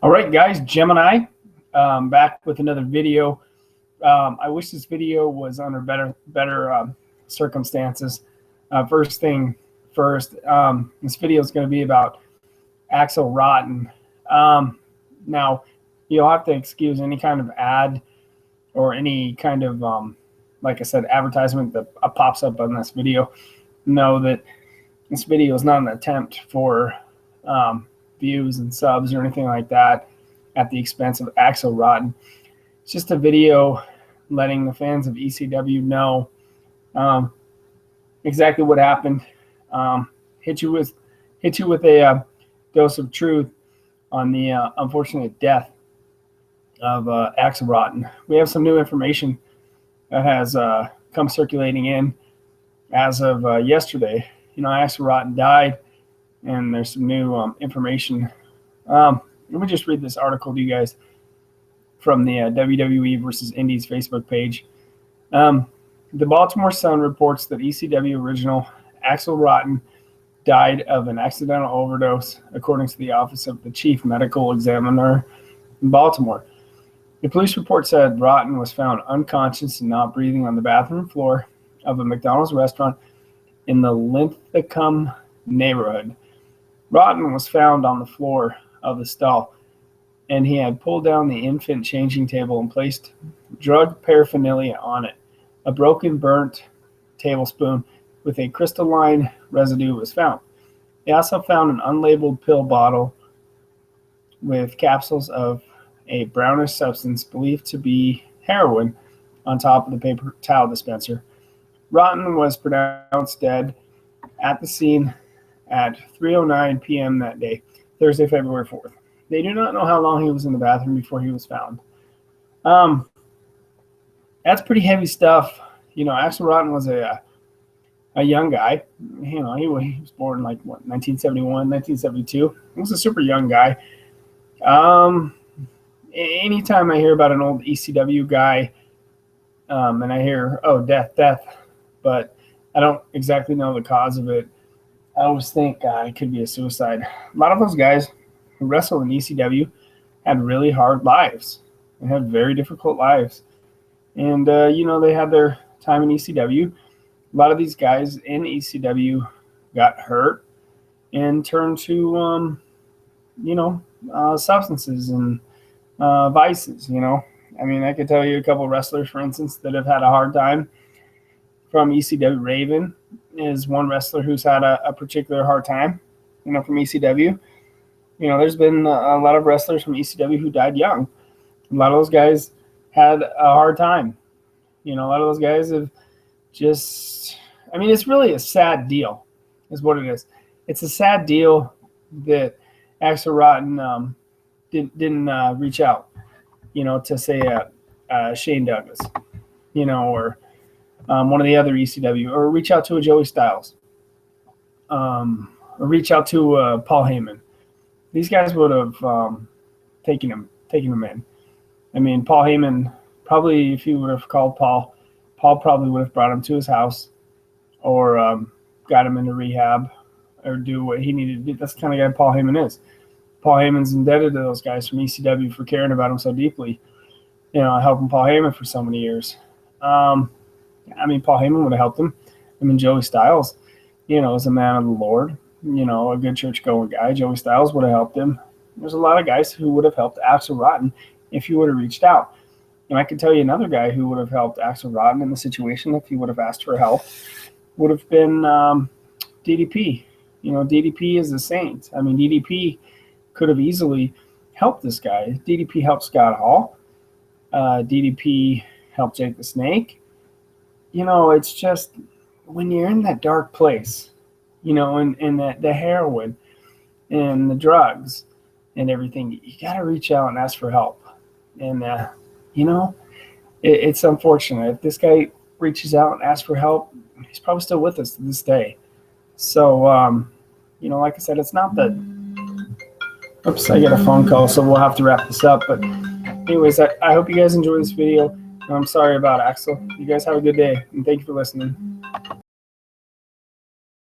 All right, guys, Gemini, back with another video. I wish this video was under better circumstances. First thing first, this video is going to be about Axel Rotten. Now, you'll have to excuse any kind of ad or any kind of, like I said, advertisement that pops up on this video. Know that this video is not an attempt for views and subs or anything like that at the expense of Axel Rotten. It's just a video letting the fans of ECW know exactly what happened. Hit you with a dose of truth on the unfortunate death of Axel Rotten. We have some new information that has come circulating in as of yesterday. Axel Rotten died, and there's some new information. Let me just read this article to you guys from the WWE versus Indies Facebook page. The Baltimore Sun reports that ECW original Axel Rotten died of an accidental overdose, according to the office of the chief medical examiner in Baltimore. The police report said Rotten was found unconscious and not breathing on the bathroom floor of a McDonald's restaurant in the Linthicum neighborhood. Rotten was found on the floor of the stall, and he had pulled down the infant changing table and placed drug paraphernalia on it. A broken, burnt tablespoon with a crystalline residue was found. They also found an unlabeled pill bottle with capsules of a brownish substance believed to be heroin on top of the paper towel dispenser. Rotten was pronounced dead at the scene at 3:09 p.m. that day, Thursday, February 4th. They do not know how long he was in the bathroom before he was found. That's pretty heavy stuff. Axel Rotten was a young guy. He was born in 1971, 1972. He was a super young guy. Anytime I hear about an old ECW guy, and I hear, oh, death, but I don't exactly know the cause of it, I always think it could be a suicide. A lot of those guys who wrestle in ECW had really hard lives. They had very difficult lives. And, they had their time in ECW. A lot of these guys in ECW got hurt and turned to, substances and vices, I could tell you a couple of wrestlers, for instance, that have had a hard time from ECW. Raven is one wrestler who's had a particular hard time, from ECW. There's been a lot of wrestlers from ECW who died young. A lot of those guys had a hard time. A lot of those guys have just, it's really a sad deal is what it is. It's a sad deal that Axel Rotten didn't reach out, to say Shane Douglas, or one of the other ECW, or reach out to a Joey Styles, or reach out to Paul Heyman. These guys would have taken him in. Paul Heyman, probably if he would have called Paul probably would have brought him to his house or got him into rehab or do what he needed to do. That's the kind of guy Paul Heyman is. Paul Heyman's indebted to those guys from ECW for caring about him so deeply, helping Paul Heyman for so many years. Paul Heyman would have helped him. Joey Styles, is a man of the Lord, a good church-going guy. Joey Styles would have helped him. There's a lot of guys who would have helped Axel Rotten if he would have reached out. And I can tell you another guy who would have helped Axel Rotten in the situation if he would have asked for help would have been DDP. DDP is a saint. DDP could have easily helped this guy. DDP helped Scott Hall. DDP helped Jake the Snake. It's just when you're in that dark place, and the heroin and the drugs and everything, you got to reach out and ask for help. And, it's unfortunate. If this guy reaches out and asks for help, he's probably still with us to this day. So, like I said, it's not that. Oops, I get a phone call, so we'll have to wrap this up. But anyways, I hope you guys enjoy this video. I'm sorry about Axel. You guys have a good day, and thank you for listening.